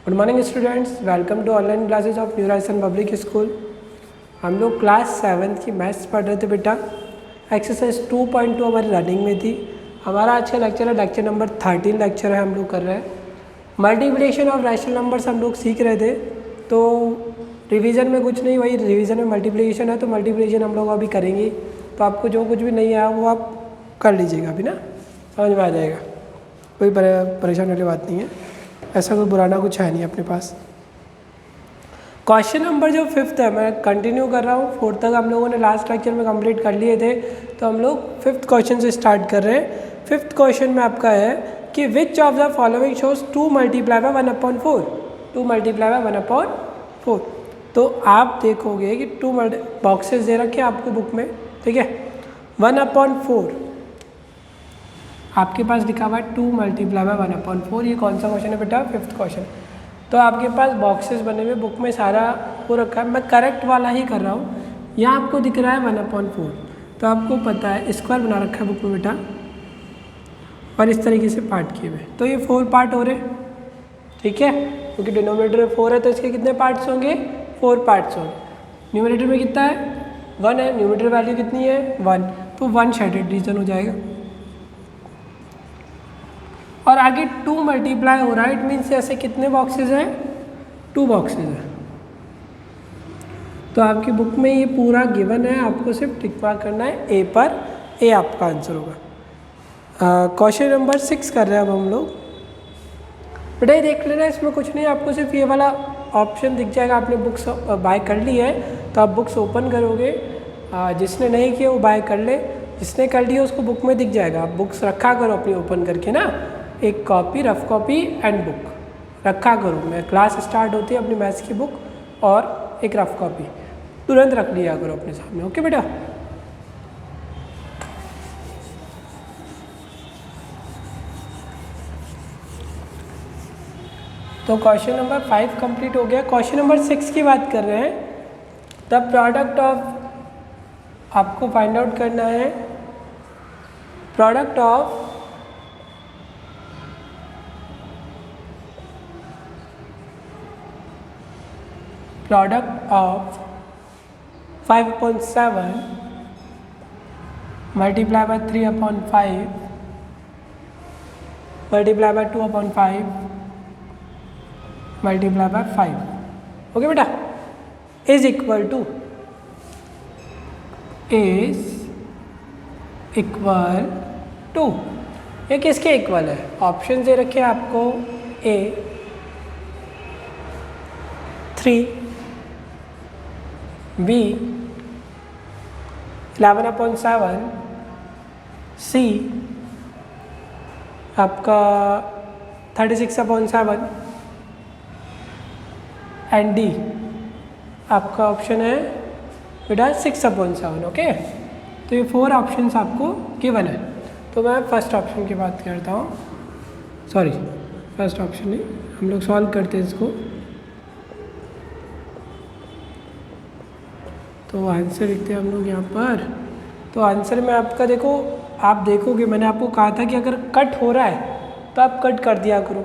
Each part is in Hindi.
Good morning students, welcome to online classes of new Rajasthan public school. हम लोग क्लास 7 की मैथ्स पढ़ रहे थे बेटा। एक्सरसाइज 2.2 हमारी रनिंग में थी। हमारा आज का लेक्चर है लेक्चर नंबर 13 लेक्चर है हम लोग कर रहे हैं। मल्टीप्लिकेशन ऑफ रैशनल नंबर्स हम लोग सीख रहे थे। तो रिवीजन में कुछ नहीं, वही रिवीजन में मल्टीप्लिकेशन है तो मल्टीप्लिकेशन हम लोग अभी करेंगे। तो आपको जो कुछ भी नहीं आया वो आप कर लीजिएगा अभी ना, समझ में आ जाएगा। कोई परेशान वाली बात नहीं है, ऐसा कोई बुराना कुछ है नहीं अपने पास। क्वेश्चन नंबर जो 5th है, मैं कंटिन्यू कर रहा हूँ। 4th तक हम लोगों ने लास्ट लेक्चर में कंप्लीट कर लिए थे, तो हम लोग 5th क्वेश्चन से स्टार्ट कर रहे हैं। 5th क्वेश्चन में आपका है कि which of the following shows 2 multiply by 1/4। 2 multiply by 1/4। तो आप देखोगे कि 2 बॉक्सेस दे रखे हैं आपको बुक में, ठीक है। 1/4 आपके पास लिखा हुआ है 2 मल्टीप्लाई बाय 1/4। ये कौन सा क्वेश्चन है बेटा? 5th question. तो आपके पास बॉक्सेस बने हुए बुक में सारा हो रखा है, मैं करेक्ट वाला ही कर रहा हूँ। यहाँ आपको दिख रहा है 1/4, तो आपको पता है स्क्वायर बना रखा है बुक में बेटा, और इस तरीके से पार्ट किए हुए। तो ये 4 पार्ट हो रहे, ठीक है, क्योंकि डिनोमिनेटर में 4 है तो इसके कितने पार्ट्स होंगे? 4 पार्ट्स होंगे। न्यूमरेटर में कितना है? 1 है। न्यूमरेटर वैल्यू कितनी है? 1, तो 1 शेडेड रीजन हो जाएगा। और आगे 2 मल्टीप्लाई हो रहा है, इट मीन्स ऐसे कितने बॉक्सेस हैं? 2 बॉक्सेस हैं। तो आपकी बुक में ये पूरा गिवन है, आपको सिर्फ टिक मार्क करना है ए पर। ए आपका आंसर होगा। क्वेश्चन नंबर 6 कर रहे हैं अब हम लोग। बेटा ये देख लेना, इसमें कुछ नहीं, आपको सिर्फ ये वाला ऑप्शन दिख जाएगा। आपने बुक्स बाय कर ली है तो आप बुक्स ओपन करोगे, जिसने नहीं किया वो बाय कर ले, जिसने कर लिया उसको बुक में दिख जाएगा। आप बुक्स रखा करो अपनी ओपन करके ना, एक copy, rough copy and book रखा करो। मैं क्लास स्टार्ट होती है अपनी मैथ्स की बुक और एक रफ कॉपी तुरंत रख लिया करो अपने सामने, ओके बेटा। तो क्वेश्चन नंबर 5 कंप्लीट हो गया। क्वेश्चन नंबर 6 की बात कर रहे हैं। द प्रोडक्ट ऑफ, आपको फाइंड आउट करना है product of product of 5/7 multiply by 3/5 multiply by 2/5 multiply by 5, okay बेटा, इज इक्वल टू ये किसके इक्वल है? ऑप्शन दे रखे हैं आपको, ए 3, B 11/7, C आपका 36/7 एंड D आपका ऑप्शन है बेटा 6/7, ओके। तो ये 4 ऑप्शंस आपको गिवन है। तो मैं फर्स्ट ऑप्शन की बात करता हूँ, सॉरी फर्स्ट ऑप्शन नहीं, हम लोग सॉल्व करते हैं इसको। तो आंसर लिखते हैं हम लोग यहाँ पर। तो आंसर में आपका देखो, आप देखोगे मैंने आपको कहा था कि अगर कट हो रहा है तो आप कट कर दिया करो।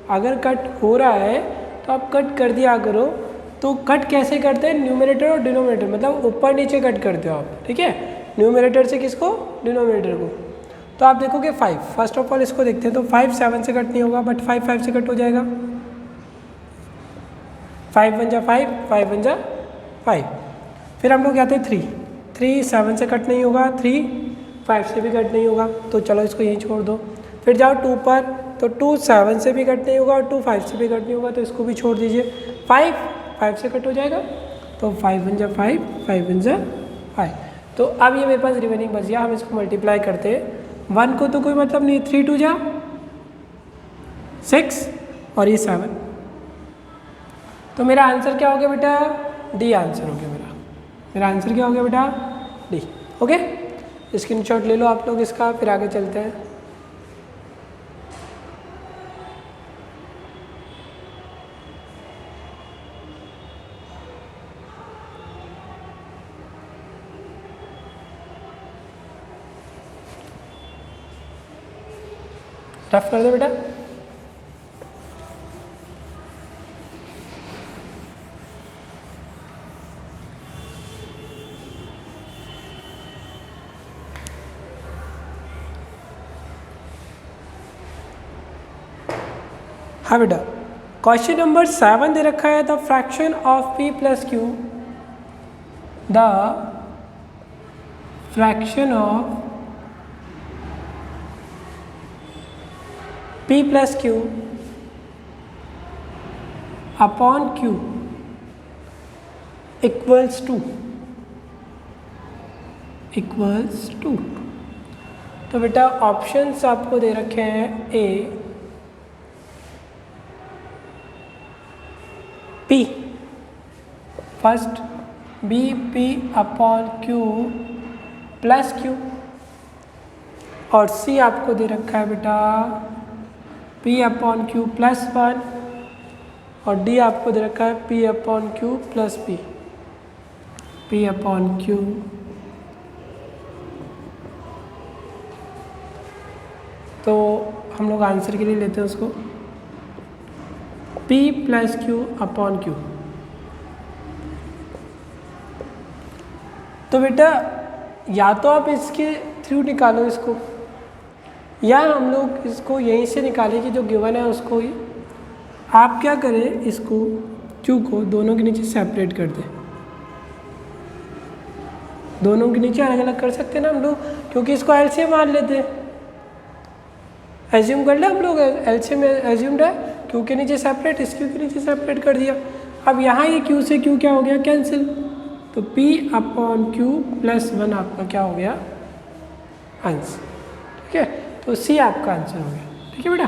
अगर कट हो रहा है तो आप कट कर दिया करो। तो कट कैसे करते हैं? न्यूमरेटर और डिनोमिनेटर, मतलब ऊपर नीचे कट करते हो आप, ठीक है। न्यूमरेटर से किसको? डिनोमिनेटर को। तो आप देखोगे 5, फर्स्ट ऑफ ऑल इसको देखते हैं। तो 5 7 से कट नहीं होगा, बट 5 5 से कट हो जाएगा। 5 1 जा 5, 5 1 जा 5। फिर हम लोग कहते हैं 3 7 से कट नहीं होगा, 3 5 से भी कट नहीं होगा, तो चलो इसको यहीं छोड़ दो। फिर जाओ 2 पर, तो 2 7 से भी कट नहीं होगा और 2 5 से भी कट नहीं होगा, तो इसको भी छोड़ दीजिए। 5 5 से कट हो जाएगा, तो 5 1 जा 5, 5 1 जा 5। तो अब ये मेरे पास रिमेनिंग बच गया, हम इसको मल्टीप्लाई करते हैं। 1 को तो कोई मतलब नहीं, 3 2 जा 6 और ये 7। तो मेरा आंसर क्या हो गया बेटा? डी आंसर हो गया मेरा आंसर क्या हो गया बेटा? D, okay. स्क्रीनशॉट ले लो आप लोग इसका, फिर आगे चलते हैं। रफ कर दो बेटा। हाँ बेटा, क्वेश्चन नंबर 7 दे रखा है the fraction of p plus q, the fraction of p plus q upon q equals to. तो बेटा ऑप्शंस आपको दे रखे हैं A p first, B p upon q plus q, और सी आपको दे रखा है बेटा p अपॉन q प्लस 1, और डी आपको दे रखा है p upon q plus p upon q तो हम लोग आंसर के लिए लेते हैं उसको p plus q upon Q. तो बेटा या तो आप इसके थ्रू निकालो इसको, या हम लोग इसको यहीं से निकालें कि जो गिवन है उसको ही आप क्या करें, इसको q को दोनों के नीचे सेपरेट कर दें। दोनों के नीचे अलग अलग कर सकते हैं ना हम लोग, क्योंकि इसको एलसीएम मान लेते हैं। एज्यूम कर ले हम लोग, एलसीएम एज्यूम्ड है, क्यू के नीचे सेपरेट, इस क्यू के नीचे सेपरेट कर दिया। अब यहाँ ये क्यू से क्यू क्या हो गया, कैंसिल, तो p अपॉन क्यू प्लस 1 आपका क्या हो गया, आंसर। ठीक है, तो सी आपका आंसर हो गया। ठीक है बेटा।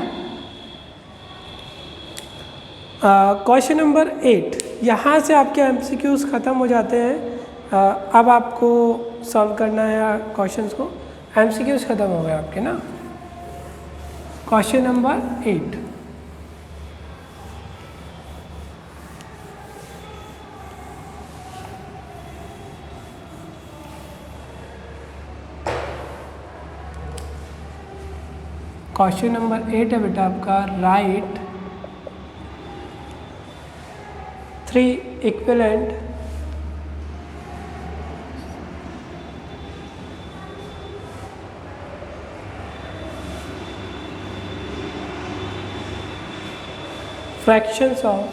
क्वेश्चन नंबर 8, यहाँ से आपके एमसीक्यूज ख़त्म हो जाते हैं। अब आपको सॉल्व करना है क्वेश्चंस को, एमसीक्यूज ख़त्म हो गए आपके ना। क्वेश्चन नंबर 8, क्वेश्चन नंबर 8 है बेटा आपका, राइट 3 इक्विवेलेंट फ्रैक्शंस ऑफ।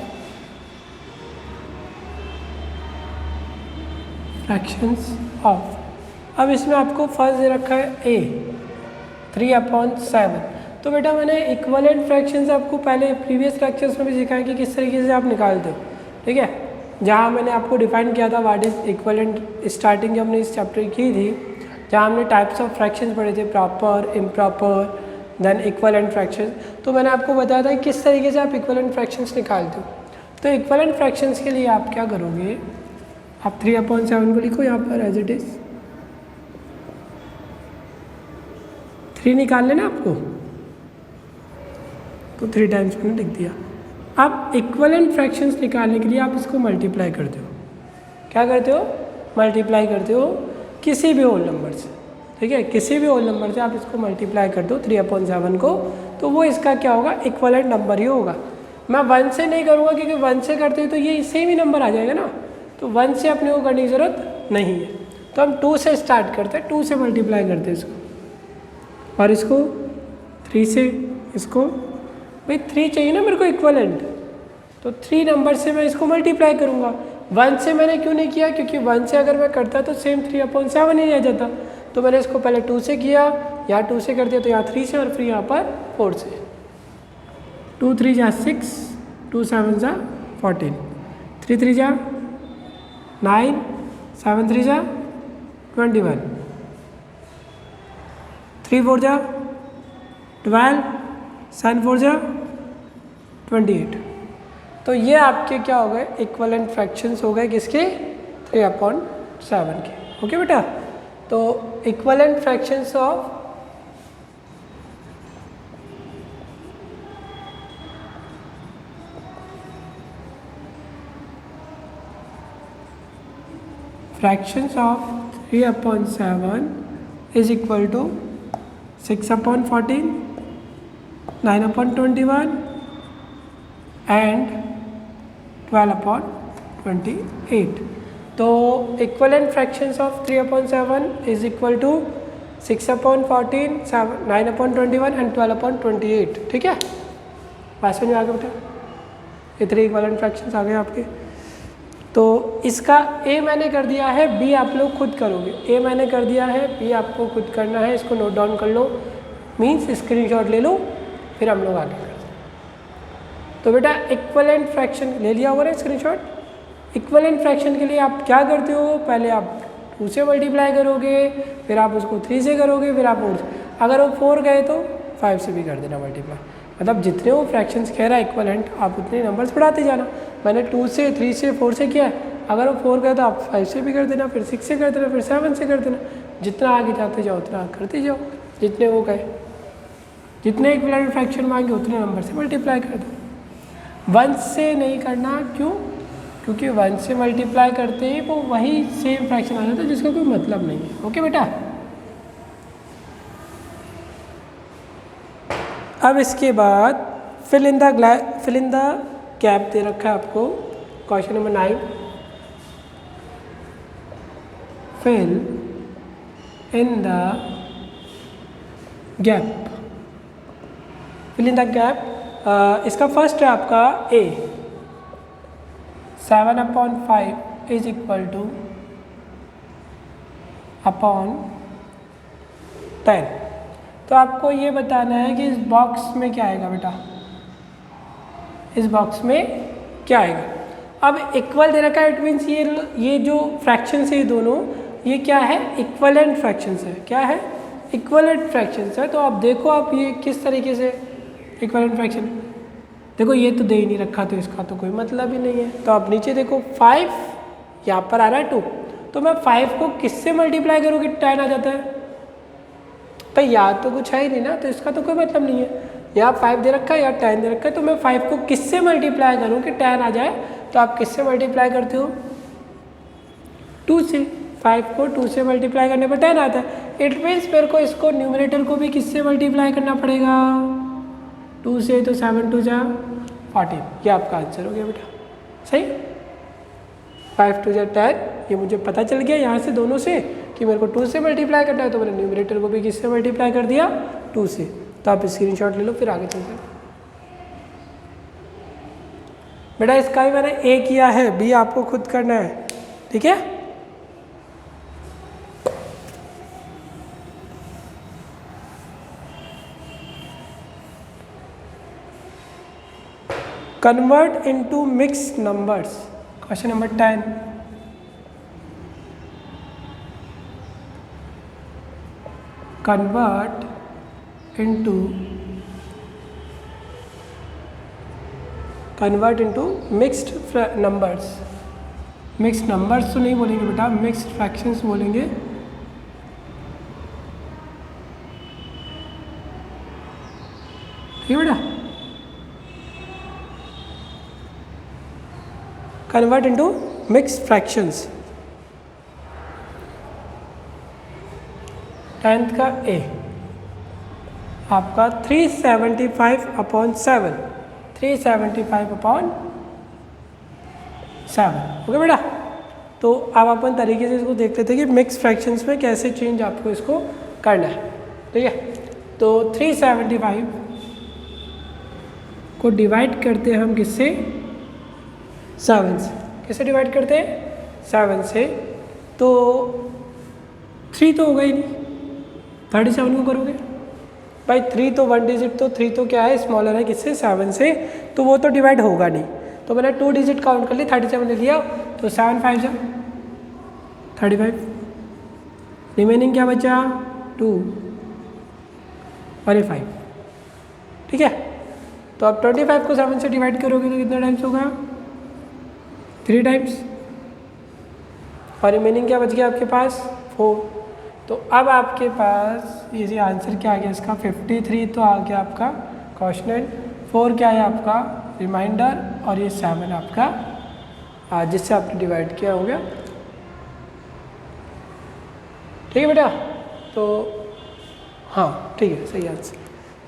अब इसमें आपको फर्स्ट दे रखा है a 3/7। तो बेटा मैंने इक्विवेलेंट फ्रैक्शंस आपको पहले प्रीवियस लेक्चर्स में भी सिखाया कि किस तरीके से आप निकालते हो। ठीक है, जहाँ मैंने आपको डिफाइन किया था व्हाट इज इक्विवेलेंट, स्टार्टिंग जब हमने इस चैप्टर की थी, जहाँ हमने टाइप्स ऑफ फ्रैक्शंस पढ़े थे, proper, improper, then equivalent fractions. तो मैंने आपको बताया था कि किस तरीके से आप इक्विवेलेंट फ्रैक्शंस निकालते हो। तो इक्विवेलेंट फ्रैक्शंस के लिए आप क्या करोगे, आप 3/7 को लिखो यहाँ पर एज इट इज़। 3 निकाल लेना आपको, तो 3 टाइम्स मैंने लिख दिया। अब इक्विवेलेंट फ्रैक्शंस निकालने के लिए आप इसको मल्टीप्लाई करते हो। क्या करते हो, मल्टीप्लाई करते हो किसी भी होल नंबर से। ठीक है, किसी भी होल नंबर से आप इसको मल्टीप्लाई कर दो 3/7 को, तो वो इसका क्या होगा, इक्विवेलेंट नंबर ही होगा। मैं 1 से नहीं करूँगा, क्योंकि 1 से करते तो ये सेम ही नंबर आ जाएगा ना, तो 1 से अपने को करने की ज़रूरत नहीं है। तो हम 2 से स्टार्ट करते हैं, 2 से मल्टीप्लाई करते हैं इसको, और इसको 3 से, इसको भाई 3 चाहिए ना मेरे को इक्विवेलेंट, तो 3 नंबर से मैं इसको मल्टीप्लाई करूँगा। 1 से मैंने क्यों नहीं किया, क्योंकि 1 से अगर मैं करता तो सेम 3/7 ही रह जाता। तो मैंने इसको पहले 2 से किया, यहाँ 2 से कर दिया, तो यहाँ 3 से, और फिर यहाँ पर 4 से। 2 3 जा 6, 2 7 जा 14, 3 3 जा 9, 7 3 जा 21, 3 4 जा 12, 7 4 जा 28। तो ये आपके क्या हो गए, इक्विवेलेंट फ्रैक्शंस हो गए किसके, 3/7 के। ओके बेटा, तो equivalent fractions of fractions of 3/7 is equal to 6/14, 9/21 and 12/28. तो equivalent fractions of 3/7 is equal to 6/14, 9/21 and 12/28। ठीक है, बात समझ में आ गया बेटा? ये 3 इक्विवेलेंट फ्रैक्शंस आ गए आपके। तो इसका ए मैंने कर दिया है, बी आप लोग खुद करोगे। ए मैंने कर दिया है, बी आपको खुद करना है। इसको नोट डाउन कर लो, मीन्स स्क्रीनशॉट ले लो, फिर हम लोग आगे करते हैं। तो बेटा इक्विवेलेंट फ्रैक्शन ले लिया होगा ना स्क्रीनशॉट। इक्विवेलेंट फ्रैक्शन के लिए आप क्या करते हो, पहले आप 2 से मल्टीप्लाई करोगे, फिर आप उसको 3 से करोगे, फिर आप 4 से, अगर वो 4 गए तो 5 से भी कर देना मल्टीप्लाई। मतलब जितने वो फ्रैक्शंस कह रहा है इक्विवेलेंट, आप उतने नंबर्स बढ़ाते जाना। मैंने 2 से 3 से 4 से किया है, अगर वो 4 गए तो आप 5 से भी कर देना, फिर 6 से कर देना, फिर 7 से कर देना। जितना आगे जाते जाओ उतना करते जाओ, जितने वो गए, जितने इक्विवेलेंट फ्रैक्शन मांगे उतने नंबर से मल्टीप्लाई कर दो। 1 से नहीं करना, क्यों? क्योंकि 1 से मल्टीप्लाई करते ही वो वही सेम फ्रैक्शन आ जाता है जिसका कोई मतलब नहीं है। ओके बेटा, अब इसके बाद फिल इन द गैप दे रखा है आपको। Question number 9, fill in the gap. Fill in the gap, इसका फर्स्ट है आपका A, 7/5 is equal to upon 10। तो आपको ये बताना है कि इस बॉक्स में क्या आएगा बेटा, इस बॉक्स में क्या आएगा। अब इक्वल दे रखा है, इट मीन्स ये जो फ्रैक्शंस है ये दोनों, ये क्या है, इक्विवेलेंट फ्रैक्शंस है। क्या है, इक्विवेलेंट फ्रैक्शंस है। तो आप देखो, आप ये किस तरीके से इक्विवेलेंट फ्रैक्शन, देखो ये तो दे ही नहीं रखा, तो इसका तो कोई मतलब ही नहीं है। तो आप नीचे देखो 5, यहाँ पर आ रहा है 2, तो मैं 5 को किससे मल्टीप्लाई करूँ कि 10 आ जाता है? भाई यहाँ तो कुछ है ही नहीं ना, तो इसका तो कोई मतलब नहीं है। यहाँ 5 दे रखा है, यहाँ 10 दे रखा है, तो मैं 5 को किससे मल्टीप्लाई करूँ कि 10 आ जाए? तो आप किससे मल्टीप्लाई करते हो? 2 से। 5 को 2 से मल्टीप्लाई करने पर 10 आता है। इट मीन्स मेरे को इसको न्यूमरेटर को भी किससे मल्टीप्लाई करना पड़ेगा? 2 से। तो 7 2 जा 14, ये आपका आंसर हो गया बेटा। सही, 5 2 जा 10, ये मुझे पता चल गया यहाँ से दोनों से कि मेरे को 2 से मल्टीप्लाई करना है, तो मैंने न्यूमरेटर को भी किससे मल्टीप्लाई कर दिया? 2 से। तो आप स्क्रीनशॉट ले लो, फिर आगे चलते हैं। बेटा इसका भी मैंने ए किया है, बी आपको खुद करना है, ठीक है? Convert into mixed numbers, question number 10। Convert into mixed numbers. Mixed numbers तो नहीं बोलेंगे बेटा, मिक्स्ड फ्रैक्शंस बोलेंगे। ठीक है बेटा, convert into mixed fractions. 10th का ए आपका 375/7, 375/7। ओके बेटा, तो अब अपन तरीके से इसको देख लेते हैं कि मिक्स फ्रैक्शंस में कैसे चेंज आपको इसको करना है। ठीक है, तो 375 को डिवाइड करते हैं हम किससे? 7 से। कैसे डिवाइड करते हैं? 7 से। तो 3 तो होगा ही नहीं, 37 को करोगे भाई, 3 तो 1 डिजिट, तो 3 तो क्या है, स्मॉलर है किससे? 7 से, तो वो तो डिवाइड होगा नहीं। तो मैंने 2 डिजिट काउंट कर ली, 37 ले लिया, तो 7 5 जा 35, रिमेनिंग क्या बचा? 2 और ये 5। ठीक है, तो अब 25 को 7 से डिवाइड करोगे तो कितना टाइम्स होगा? 3 टाइम्स, और रिमेनिंग क्या बच गया आपके पास? 4। तो अब आपके पास ये आंसर क्या आ गया इसका? 53 तो आ गया आपका क्वेश्चन, 4 क्या है आपका? रिमाइंडर, और ये 7 आपका जिससे आपने डिवाइड किया हो गया। ठीक है बेटा, तो हाँ ठीक है, सही आंसर।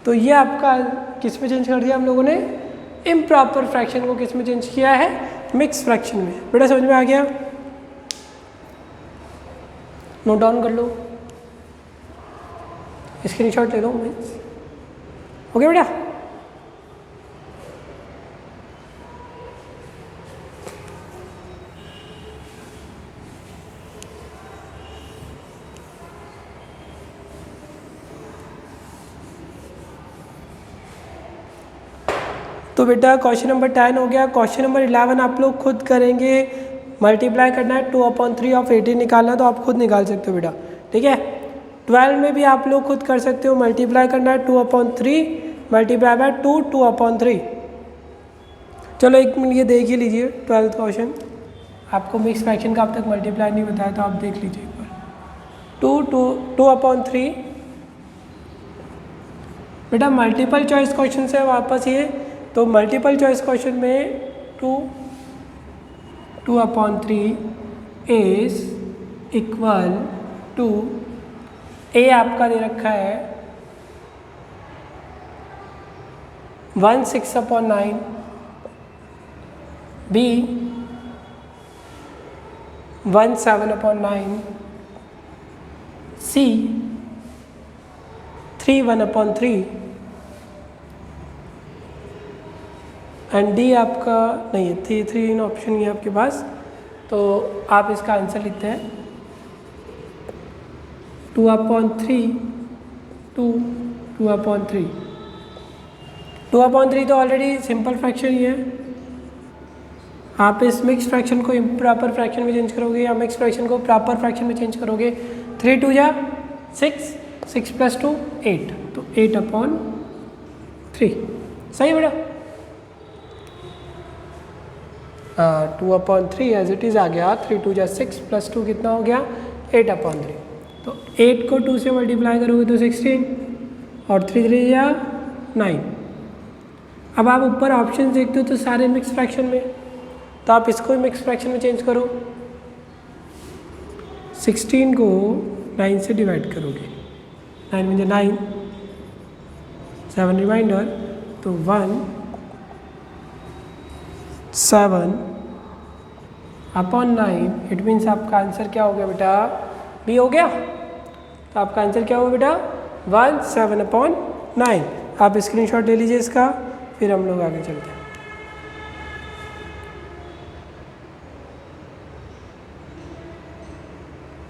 तो ये आपका किस में चेंज कर दिया हम लोगों ने? इम्प्रॉपर फ्रैक्शन को किस में चेंज किया है? मिक्स फ्रैक्शन में। बेटा समझ में आ गया? नोट डाउन कर लो, स्क्रीनशॉट ले लो। ओके बेटा, तो बेटा क्वेश्चन नंबर 10 हो गया। क्वेश्चन नंबर 11 आप लोग खुद करेंगे। मल्टीप्लाई करना है, 2/3 ऑफ 18 निकालना है तो आप खुद निकाल सकते हो बेटा, ठीक है। 12 में भी आप लोग खुद कर सकते हो। मल्टीप्लाई करना है 2/3 मल्टीप्लाई बाय 2/3। चलो एक मिनट ये देख ही लीजिए 12th क्वेश्चन। आपको मिक्स फ्रैक्शन का अब तक मल्टीप्लाई नहीं बताया तो आप देख लीजिए एक बार। 2/3 बेटा मल्टीपल चॉइस क्वेश्चन से वापस ये, तो मल्टीपल चॉइस क्वेश्चन में 2/3 इज इक्वल टू, ए आपका दे रखा है 1/6/9, बी 1/7/9, सी 3/1/3 एंड डी आपका नहीं है, 3 ऑप्शन ही है आपके पास। तो आप इसका आंसर लिखते हैं 2/3 2/3 2/3 तो ऑलरेडी सिंपल फ्रैक्शन ही है। आप इस मिक्स फ्रैक्शन को इम्प्रॉपर फ्रैक्शन में चेंज करोगे या मिक्स फ्रैक्शन को प्रॉपर फ्रैक्शन में चेंज करोगे। 3 2 जा 6, 6 + 2 8, तो 8/3 सही बेटा। 2/3 एज इट इज़ आ गया। 3 2 जा 6 + 2 कितना हो गया 8/3। तो 8 को 2 से मल्टीप्लाई करोगे तो 16 और 3 3 जा 9। अब आप ऊपर ऑप्शन देखते हो तो सारे मिक्स फ्रैक्शन में, तो आप इसको मिक्स फ्रैक्शन में चेंज करो। 16 को 9 से डिवाइड करोगे, 9 में 9, 7 रिमाइंडर, तो 1 7/9। इट मीन्स आपका आंसर क्या हो गया बेटा, बी हो गया। तो आपका आंसर क्या होगा बेटा 1/7/9। आप स्क्रीनशॉट ले लीजिए इसका, फिर हम लोग आगे चलते हैं।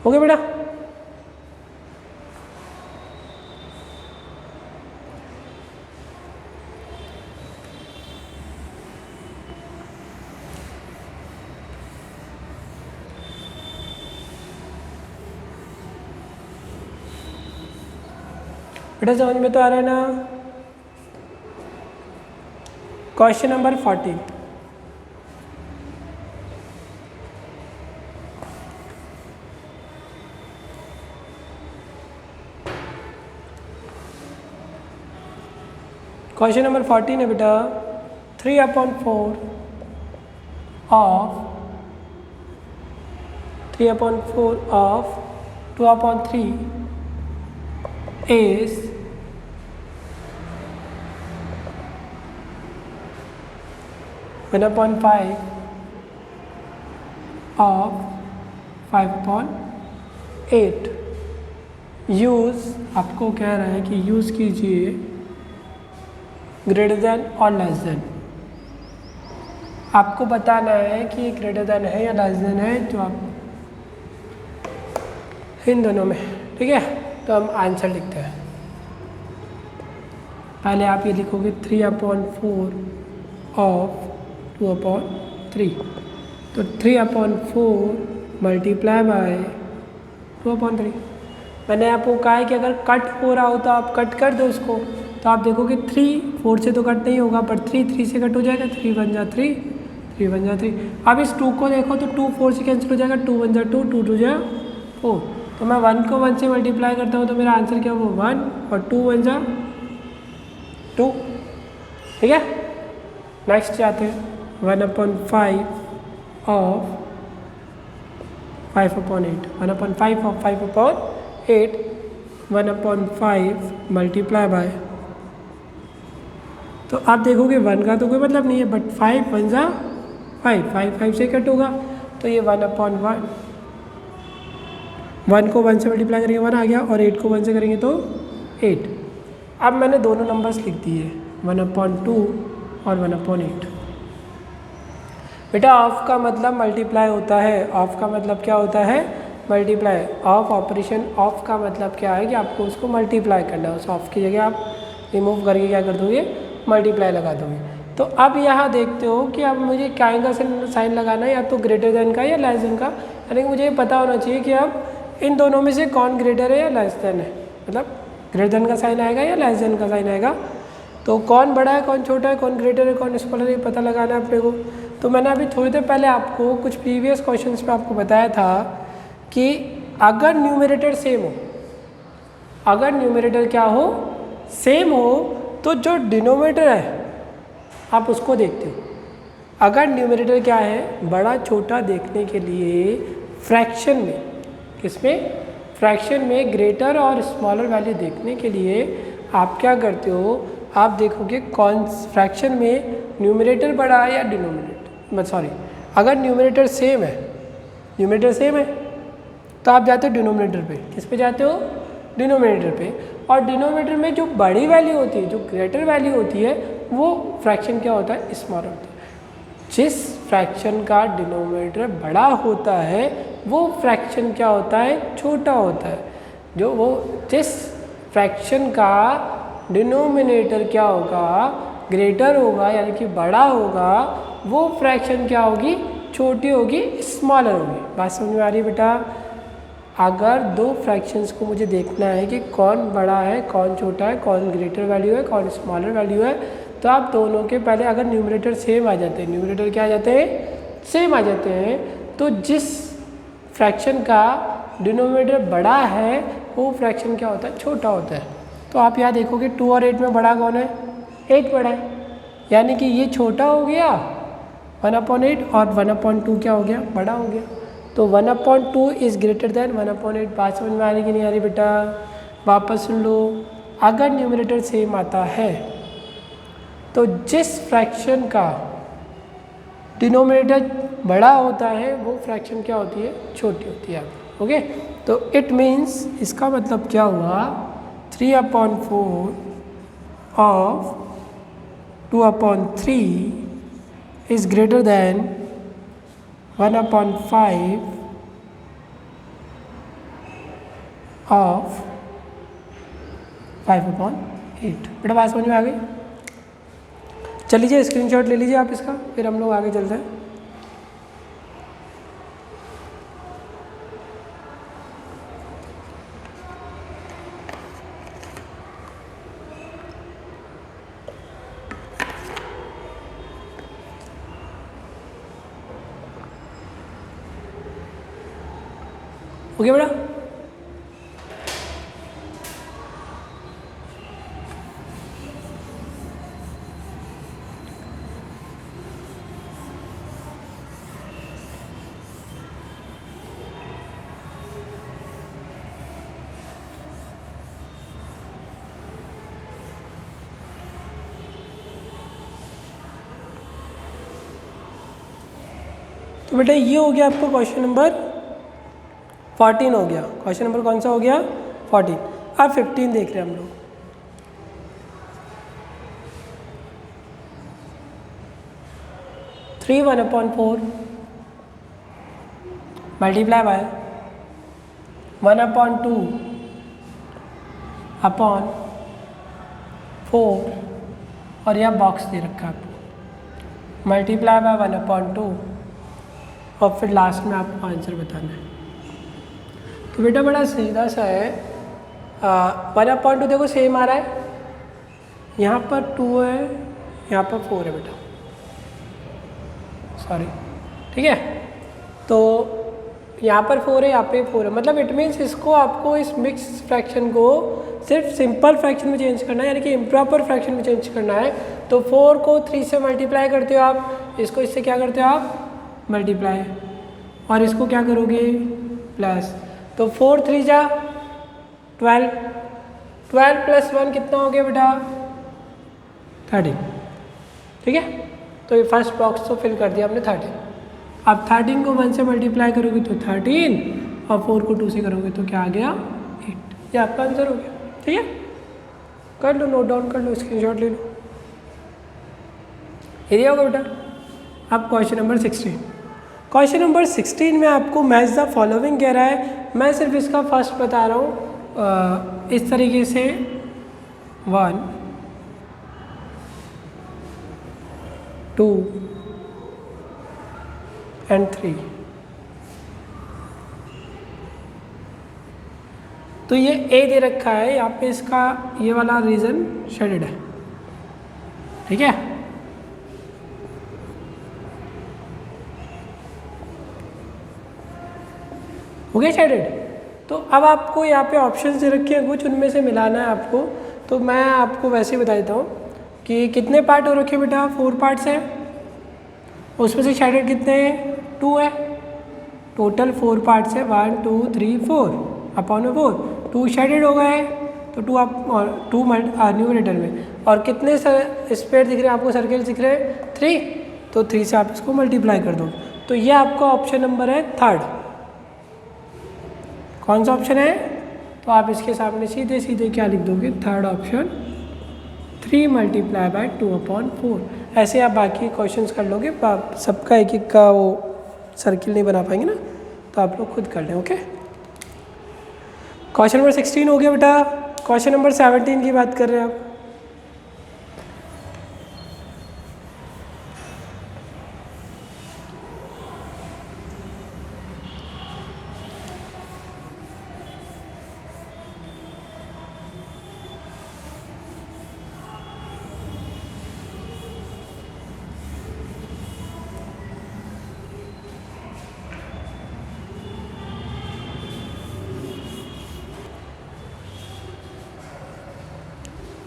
हो गया बेटा। बेटा समझ में तो आ रहा है ना। Question number 14। क्वेश्चन नंबर 14 है बेटा 3/4 ऑफ 2/3 is 1/5 of 5/8। यूज़ आपको कह रहा है कि यूज़ कीजिए ग्रेटर देन और लेस देन। आपको बताना है कि ग्रेटर देन है या लेस देन है, तो आप इन दोनों में, ठीक है। तो हम आंसर लिखते हैं। पहले आप ये लिखोगे 3/4 ऑफ 2/3, तो 3/4 मल्टीप्लाई बाय 2/3। मैंने आपको कहा है कि अगर कट हो रहा हो तो आप कट कर दो इसको, तो आप देखोगे 3 4 से तो कट नहीं होगा, पर 3 3 से कट हो जाएगा। 3 1 जा 3, 3 1 जा 3। अब इस 2 को देखो तो 2 4 से कैंसिल हो जाएगा। 2 1 जा 2, 2 2 जा 4। तो मैं 1 को 1 से मल्टीप्लाई करता हूँ तो मेरा आंसर क्या होगा 1, और 2 1 जा 2, ठीक है। नेक्स्ट जाते हैं 1/5 ऑफ 5/8। 1/5 ऑफ 5/8, 1/5 मल्टीप्लाई बाय, तो आप देखोगे 1 का तो कोई मतलब नहीं है, बट 5 1 जा 5, 5 5 से कट होगा, तो ये 1/1। 1 को 1 से मल्टीप्लाई करेंगे 1 आ गया, और 8 को 1 से करेंगे तो 8। अब मैंने दोनों नंबर्स लिख दिए 1/2 और 1/8। बेटा ऑफ का मतलब मल्टीप्लाई होता है। ऑफ का मतलब क्या होता है, मल्टीप्लाई। ऑफ ऑपरेशन, ऑफ का मतलब क्या है कि आपको उसको मल्टीप्लाई करना है। उस ऑफ की जगह आप रिमूव करके क्या कर दोगे, मल्टीप्लाई लगा दोगे। तो तो अब यहाँ देखते हो कि अब मुझे काय का साइन लगाना है, या तो ग्रेटर देन का या लेस देन का, यानी कि मुझे ये पता होना चाहिए कि अब इन दोनों में से कौन ग्रेटर है या लेस देन है, मतलब ग्रेटर देन का साइन आएगा या लेस देन का साइन आएगा। तो कौन बड़ा है, कौन छोटा है, कौन ग्रेटर है, कौन स्मॉलर है, ये पता लगाना है अपने को। तो मैंने अभी थोड़ी देर पहले आपको कुछ प्रीवियस क्वेश्चंस में आपको बताया था कि अगर न्यूमरेटर सेम हो, अगर न्यूमरेटर क्या हो, सेम हो, तो जो डिनोमिनेटर है आप उसको देखते हो। अगर न्यूमरेटर क्या है, बड़ा छोटा देखने के लिए फ्रैक्शन में, किसमें, फ्रैक्शन में ग्रेटर और स्मॉलर वैल्यू देखने के लिए आप क्या करते हो, आप देखोगे कौन फ्रैक्शन में न्यूमरेटर बड़ा है या डिनोमिनेटर, सॉरी, अगर न्यूमरेटर सेम है, न्यूमरेटर सेम है तो आप जाते हो डिनोमिनेटर पे। किस पे जाते हो, डिनोमिनेटर पे। और डिनोमिनेटर में जो बड़ी वैल्यू होती है, जो ग्रेटर वैल्यू होती है, वो फ्रैक्शन क्या होता है, स्मॉलर होता है। जिस फ्रैक्शन का डिनोमिनेटर बड़ा होता है वो फ्रैक्शन क्या होता है, छोटा होता है। जो वो जिस फ्रैक्शन का डिनोमिनेटर क्या होगा, ग्रेटर होगा यानी कि बड़ा होगा, वो फ्रैक्शन क्या होगी, छोटी होगी, स्मॉलर होगी। बात समझ में आ रही है बेटा। अगर दो फ्रैक्शंस को मुझे देखना है कि कौन बड़ा है, कौन छोटा है, कौन ग्रेटर वैल्यू है, कौन स्मॉलर वैल्यू है, तो आप दोनों के पहले अगर न्यूमरेटर सेम आ जाते हैं, न्यूमरेटर क्या आ जाते हैं, सेम आ जाते हैं, तो जिस फ्रैक्शन का डिनोमिनेटर बड़ा है वो फ्रैक्शन क्या होता है, छोटा होता है। तो आप यहाँ देखोगे 2 और 8 में बड़ा कौन है, 8 बड़ा है, यानी कि ये छोटा हो गया 1/8 और 1/2 क्या हो गया, बड़ा हो गया। तो 1/2 इज़ ग्रेटर दैन 1/8। बात समझ में आ रही कि नहीं आ रही बेटा। वापस सुन लो, अगर न्यूमरेटर सेम आता है तो जिस फ्रैक्शन का डिनोमिनेटर बड़ा होता है वो फ्रैक्शन क्या होती है, छोटी होती है। ओके, तो इट मीन्स, इसका मतलब क्या हुआ, 3/4 of 2/3 is greater than 1/5 of 5/8। बेटा बात समझ में आ गई। चल लीजिए स्क्रीनशॉट ले लीजिए आप इसका, फिर हम लोग आगे चलते हैं। ओके बेटा, तो बेटा ये हो गया आपको क्वेश्चन नंबर 14 हो गया। क्वेश्चन नंबर कौन सा हो गया, 14। अब 15 देख रहे हैं हम लोग। थ्री 1/4 मल्टीप्लाई बाय 1/2 अपॉन 4, और यह बॉक्स दे रखा है आपको, मल्टीप्लाई बाय 1/2, और फिर लास्ट में आपको आंसर बताना है। तो बेटा बड़ा सीधा सा है। 1/2 देखो सेम आ रहा है, यहाँ पर 2 है, यहाँ पर 4 है बेटा, सॉरी, ठीक है। तो यहाँ पर 4 है, यहाँ पे 4 है, मतलब इट मीन्स इसको आपको इस मिक्स फ्रैक्शन को सिर्फ सिंपल फ्रैक्शन में चेंज करना है, यानी कि इम्प्रॉपर फ्रैक्शन में चेंज करना है। तो 4 को 3 से मल्टीप्लाई करते हो आप, इसको इससे क्या करते हो आप, मल्टीप्लाई, और इसको क्या करोगे, प्लस। तो 4 3 जा 12, 12 + 1 कितना हो गया बेटा, 13, ठीक है। तो ये फर्स्ट बॉक्स तो फिल कर दिया आपने 13। अब 13 को 1 से मल्टीप्लाई करोगे तो 13, और 4 को 2 से करोगे तो क्या आ गया, 8। ये आपका आंसर हो गया, ठीक है। कर लो, नोट डाउन कर लो, स्क्रीनशॉट ले लो। ये होगा बेटा। अब क्वेश्चन नंबर 16। क्वेश्चन नंबर 16 में आपको मैच द फॉलोइंग कह रहा है। मैं सिर्फ इसका फर्स्ट बता रहा हूँ, इस तरीके से 1 2 and 3। तो ये ए दे रखा है, यहाँ पे इसका ये वाला रीजन शेडेड है, ठीक है। हो गया शेडेड। तो अब आपको यहाँ पे ऑप्शंस दे रखे हैं कुछ, उनमें से मिलाना है आपको। तो मैं आपको वैसे ही बता देता हूँ कि कितने पार्ट हो रखे बेटा, 4 पार्ट्स हैं, उसमें से शेडेड कितने हैं, 2 है। टोटल 4 पार्ट्स है, 1 2 3 4 अपॉन में 4, 2 शेडेड हो गए। तो 2 आप 2 न्यूमरेटर में, और कितने स्पेयर दिख रहे हैं आपको, सर्कल दिख रहे हैं 3, तो 3 से आप इसको मल्टीप्लाई कर दो। तो ये आपका ऑप्शन नंबर है थर्ड। कौन सा ऑप्शन है, तो आप इसके सामने सीधे सीधे क्या लिख दोगे, थर्ड ऑप्शन, 3 मल्टीप्लाई बाय 2/4। ऐसे आप बाकी क्वेश्चंस कर लोगे, सबका एक एक का वो सर्किल नहीं बना पाएंगे ना, तो आप लोग खुद कर लें। ओके, क्वेश्चन नंबर 16 हो गया बेटा। क्वेश्चन नंबर 17 की बात कर रहे हैं आप।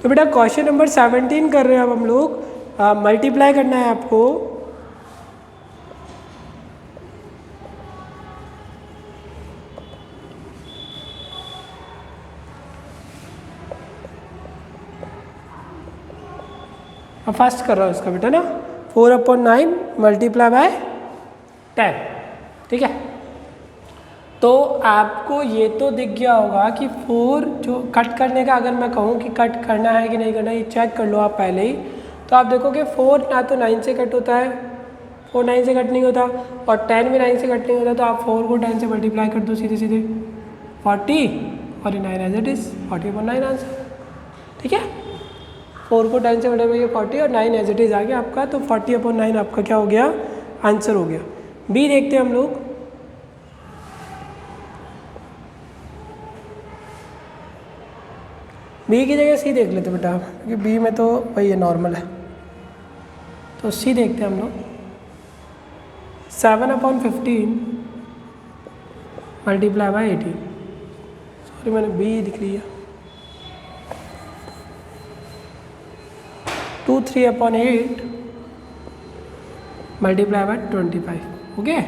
तो बेटा क्वेश्चन नंबर 17 कर रहे हैं अब हम लोग। मल्टीप्लाई करना है आपको। अब फर्स्ट कर रहा हूँ इसका बेटा ना, 4/9 मल्टीप्लाई बाय 10, ठीक है। तो आपको ये तो दिख गया होगा कि 4 जो कट करने का, अगर मैं कहूँ कि कट करना है कि नहीं करना है, ये चेक कर लो आप पहले ही। तो आप देखोगे 4 ना तो 9 से कट होता है, 4 9 से कट नहीं होता, और 10 भी 9 से कट नहीं होता। तो आप 4 को 10 से मल्टीप्लाई कर दो सीधे सीधे, 40, और ये 9 एज इट इज़, 40/9 आंसर, ठीक है। 4 को 10 से मल्टीप्लाई 40 और 9 एज इट इज़ आ गया आपका। तो 40/9 आपका क्या हो गया, आंसर हो गया। बी देखते हैं हम लोग। बी की जगह सी देख लेते बेटा, क्योंकि बी में तो वही है, नॉर्मल है। तो सी देखते हैं हम लोग। 7/15 मल्टीप्लाई बाय 18, सॉरी मैंने बी दिख लिया। 2 3/8 मल्टीप्लाई बाय 25, ओके।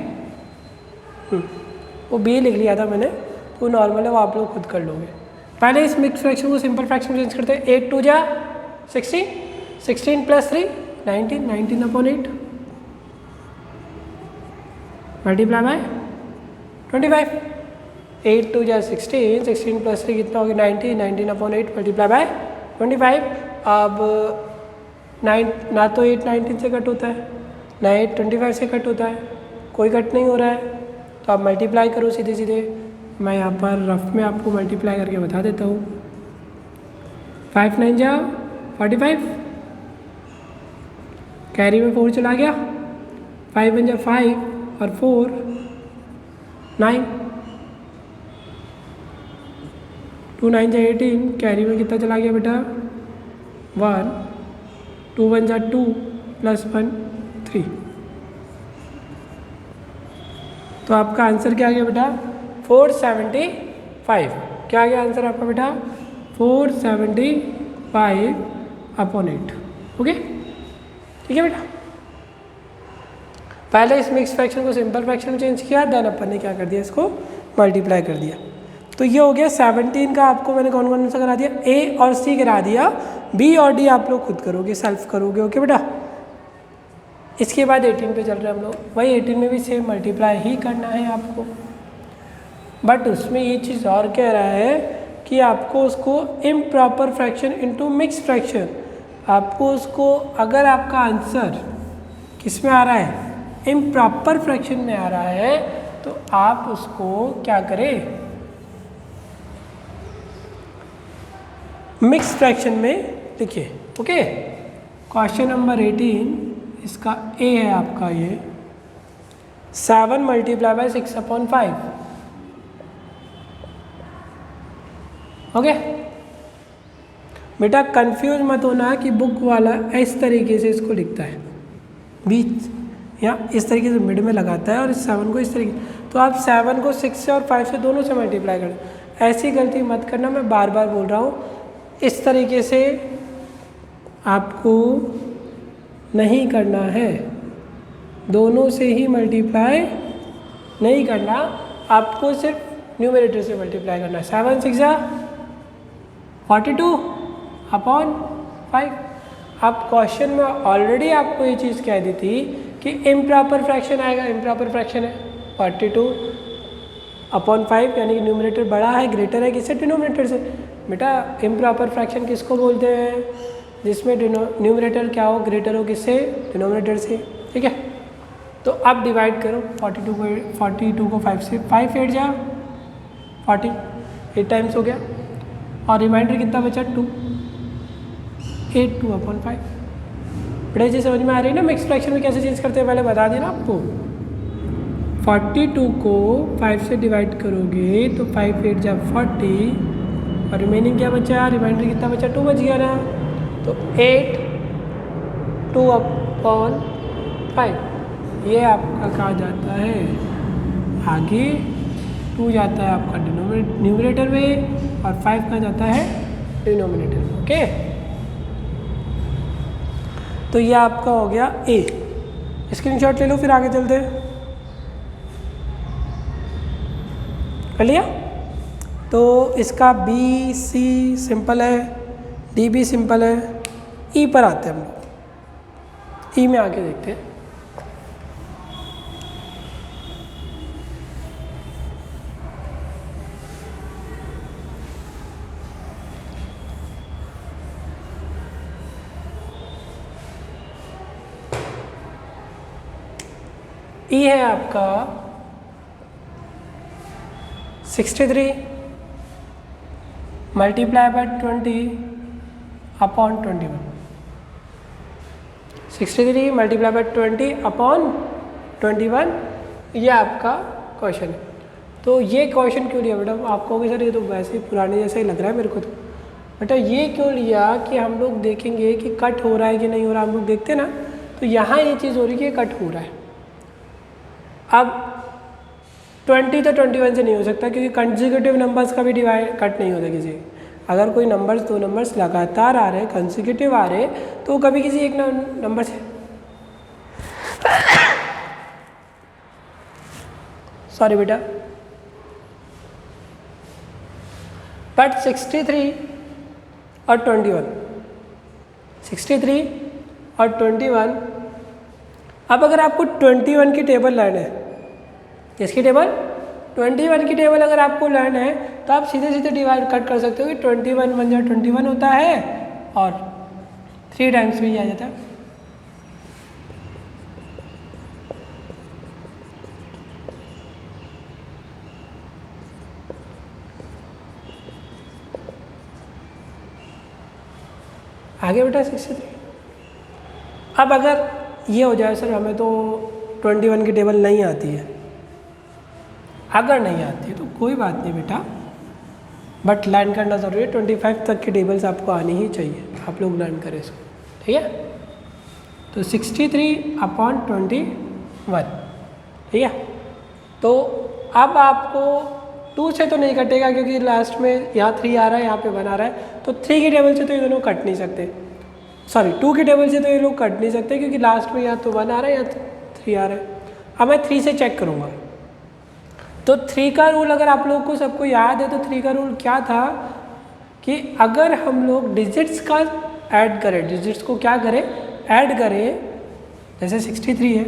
वो बी लिख लिया था मैंने, वो नॉर्मल है, वो आप लोग खुद कर लोगे। पहले इस मिक्स फ्रैक्शन को सिंपल फ्रैक्शन में चेंज करते हैं। 8 2 जा 16, 16 + 3 19, 19/8 मल्टीप्लाई बाय 25। 8 2 जा 16, 16 + 3 कितना हो गया, 19, 19/8 मल्टीप्लाई बाय 25। अब 9 ना तो 8 19 से कट होता है, ना 8 25 से कट होता है, कोई कट नहीं हो रहा है। तो आप मल्टीप्लाई करो सीधे सीधे। मैं यहाँ पर रफ में आपको मल्टीप्लाई करके बता देता हूँ। 5 9 जा 45, कैरी में 4 चला गया, 5 1 जा 5 और 4 9, 2 9 जा 18, कैरी में कितना चला गया बेटा, 1, 2 1 जा 2 + 1 3। तो आपका आंसर क्या आ गया बेटा, 475। क्या आ गया आंसर आपका बेटा, 475/8, ओके, ठीक है बेटा। पहले इस मिक्स फ्रैक्शन को सिंपल फ्रैक्शन में चेंज किया, देन अपन ने क्या कर दिया, इसको मल्टीप्लाई कर दिया। तो ये हो गया 17 का। आपको मैंने कौन कौन सा करा दिया, ए और सी करा दिया, बी और डी आप लोग खुद करोगे, सेल्फ करोगे, ओके बेटा। इसके बाद 18 पे चल रहे हैं हम लोग। वही 18 में भी सेम मल्टीप्लाई ही करना है आपको, बट उसमें ये चीज़ और कह रहा है कि आपको उसको improper fraction into mix fraction, आपको उसको, अगर आपका आंसर किस में आ रहा है, इम्प्रॉपर फ्रैक्शन में आ रहा है, तो आप उसको क्या करें, मिक्स फ्रैक्शन में लिखिए, ओके। क्वेश्चन नंबर 18 इसका ए है आपका ये 7 मल्टीप्लाई बाय 6/5। ओके बेटा, कंफ्यूज मत होना कि बुक वाला इस तरीके से इसको लिखता है, बीच या इस तरीके से मिड में लगाता है और इस 7 को इस तरीके, तो आप 7 को 6 से और 5 से दोनों से मल्टीप्लाई करें। ऐसी गलती मत करना, मैं बार बार बोल रहा हूँ। इस तरीके से आपको नहीं करना है, दोनों से ही मल्टीप्लाई नहीं करना, आपको सिर्फ न्यूमरेटर से मल्टीप्लाई करना है। 7 6 42/5। अब क्वेश्चन में ऑलरेडी आपको ये चीज़ कह दी थी कि इम्प्रॉपर फ्रैक्शन आएगा, इम्प्रॉपर फ्रैक्शन है 42/5, यानी कि न्यूमरेटर बड़ा है, ग्रेटर है किससे, डिनोमिनेटर से। बेटा इम्प्रॉपर फ्रैक्शन किसको बोलते हैं, जिसमें न्यूमरेटर क्या हो, ग्रेटर हो किससे, डिनोमिनेटर से। ठीक है, तो अब डिवाइड करो 42 को 5 से, 5 8 जा 40, 8 टाइम्स हो गया, और रिमाइंडर कितना बचा 2, 8 2/5। बेटा जी समझ में आ रही है ना, मिक्स फ्रैक्शन में कैसे चेंज करते हैं, पहले बता देना आपको। 42 को 5 से डिवाइड करोगे तो 5 8 जा 40, और रिमेनिंग क्या बचा, रिमाइंडर कितना बचा, 2 बच गया ना, तो 8 2/5। ये आपका कहा जाता है, आगे 2 जाता है आपका न्यूमरेटर में और 5 का जाता है डिनोमिनेटर में। ओके, तो ये आपका हो गया ए। स्क्रीनशॉट ले लो, फिर आगे चलते हैं। कर लिया? तो इसका बी सी सिंपल है, डी भी सिंपल है, ई पर आते हैं हम लोग। ई में आके देखते हैं। ई है आपका 63 मल्टीप्लाई बाय 20/21। 63 मल्टीप्लाई बाय 20/21, ये आपका क्वेश्चन है। तो ये क्वेश्चन क्यों लिया बेटा, आप कहोगे सर ये तो वैसे ही पुराने जैसा ही लग रहा है मेरे को। तो बेटा ये क्यों लिया कि हम लोग देखेंगे कि कट हो रहा है कि नहीं हो रहा। हम लोग देखते ना, तो यहाँ ये चीज़ हो रही है कि कट हो रहा है। अब 20 तो 21 से नहीं हो सकता, क्योंकि कंसेक्यूटिव नंबर्स का भी डिवाइड कट नहीं होता किसी। अगर कोई नंबर्स, दो नंबर्स लगातार आ रहे, कंसेक्यूटिव आ रहे, तो कभी किसी एक नंबर से सॉरी बेटा, बट 63 और 21, 63 और 21। अब अगर आपको 21 की टेबल लर्न है, किसकी टेबल, 21 की टेबल अगर आपको लर्न है, तो आप सीधे सीधे डिवाइड कट कर सकते हो कि 21 1 जा 21 होता है, और 3 टाइम्स भी आ जाता है। आगे बेटा 63। अब अगर ये हो जाए सर हमें तो 21 की टेबल नहीं आती है, अगर नहीं आती है तो कोई बात नहीं बेटा, बट लर्न करना ज़रूरी है। 25 तक की टेबल्स आपको आनी ही चाहिए, आप लोग लर्न करें इसको। ठीक है, तो 63/21। ठीक है, तो अब आपको 2 से तो नहीं कटेगा, क्योंकि लास्ट में यहाँ 3 आ रहा है, यहाँ पे 1 आ रहा है, तो 3 की टेबल से तो ये दोनों कट नहीं सकते। सॉरी 2 की टेबल से तो ये लोग कट नहीं सकते, क्योंकि लास्ट में यहाँ तो 1 आ रहा है, यहाँ 3 आ रहा है। अब मैं 3 से चेक करूँगा, तो 3 का रूल अगर आप लोगों को सबको याद है, तो 3 का रूल क्या था कि अगर हम लोग डिजिट्स का ऐड करें, डिजिट्स को क्या करें, ऐड करें, जैसे 63 है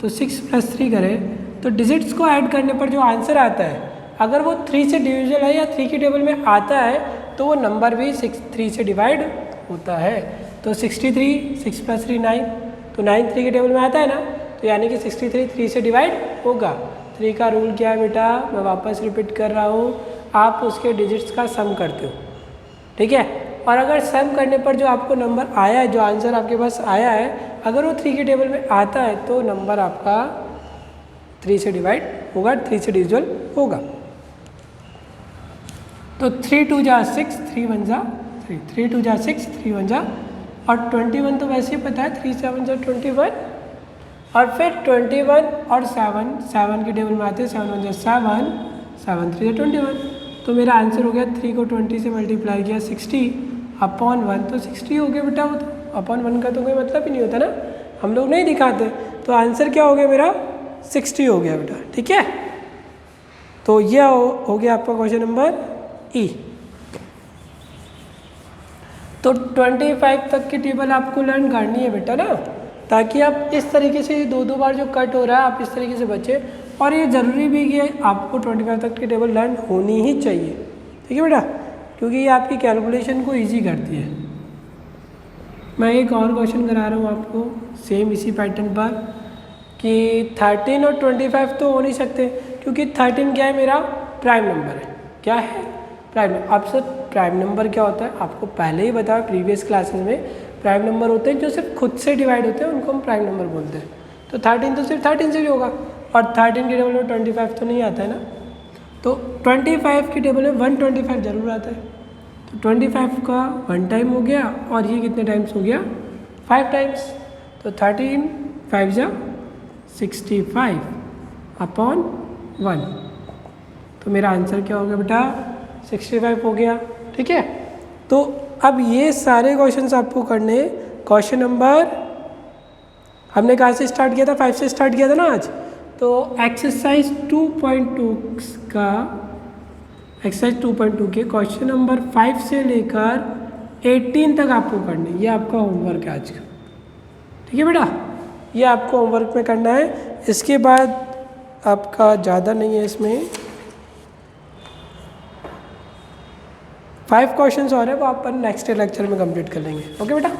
तो 6 + 3 करें, तो डिजिट्स को ऐड करने पर जो आंसर आता है, अगर वो 3 से डिविजिबल है या 3 की टेबल में आता है, तो वो नंबर भी 3 से डिवाइड होता है। तो 63 6 + 3 9, तो 9 3 की टेबल में आता है ना, तो यानी कि 63 3 से डिवाइड होगा। 3 का रूल क्या है बेटा, मैं वापस रिपीट कर रहा हूँ, आप उसके डिजिट्स का सम करते हो। ठीक है, और अगर सम करने पर जो आपको नंबर आया है, जो आंसर आपके पास आया है, अगर वो 3 के टेबल में आता है तो नंबर आपका 3 से डिवाइड होगा, 3 से डिविजिबल होगा। तो 3 2 जा 6, 3 1 जा 3, 3 2 जा 6, 3 1 जा, और 21 तो वैसे ही पता है, 3 7 जा 21, और फिर 21 और 7 के टेबल में आते हैं, 7 1 जा 7, 7 3 जा 21। तो मेरा आंसर हो गया 3 को 20 से मल्टीप्लाई किया 60 अपॉन 1, तो 60 हो गया बेटा। वो तो अपॉन 1 का तो कोई मतलब ही नहीं होता ना, हम लोग नहीं दिखाते। तो आंसर क्या हो गया मेरा 60 हो गया बेटा, ठीक है। तो ये हो गया आपका क्वेश्चन नंबर ई। तो 25 तक की टेबल आपको लर्न करनी है बेटा ना, ताकि आप इस तरीके से 2 बार जो कट हो रहा है आप इस तरीके से बचे। और ये ज़रूरी भी कि आपको 25 तक की टेबल लर्न होनी ही चाहिए, ठीक है बेटा, क्योंकि ये आपकी कैलकुलेशन को ईजी करती है। मैं एक और क्वेश्चन करा रहा हूँ आपको सेम इसी पैटर्न पर, कि 13 और 25 तो हो नहीं सकते, क्योंकि 13 क्या है, मेरा प्राइम नंबर है। क्या है? प्राइम। अब सर प्राइम नंबर क्या होता है, आपको पहले ही बताया प्रीवियस क्लासेस में, प्राइम नंबर होते हैं जो सिर्फ खुद से डिवाइड होते हैं, उनको हम प्राइम नंबर बोलते हैं। तो 13 तो सिर्फ 13 से भी होगा, और 13 की टेबल में 25 तो नहीं आता है ना। तो 25 की टेबल में 125 जरूर आता है। तो 25 का 1 टाइम हो गया, और ये कितने टाइम्स हो गया, 5 टाइम्स। तो 13 5 जा 65 अपॉन 1। तो मेरा आंसर क्या हो गया बेटा, 65 हो गया, ठीक है। तो अब ये सारे क्वेश्चंस आपको करने, क्वेश्चन नंबर हमने कहाँ से स्टार्ट किया था, 5 से स्टार्ट किया था ना आज। तो एक्सरसाइज 2.2 का, एक्सरसाइज 2.2 के क्वेश्चन नंबर 5 से लेकर 18 तक आपको करने, ये आपका होमवर्क है आज का, ठीक है बेटा। ये आपको होमवर्क में करना है। इसके बाद आपका ज़्यादा नहीं है, इसमें 5 क्वेश्चंस और है, वो आप नेक्स्ट लेक्चर में कंप्लीट कर लेंगे। ओके बेटा।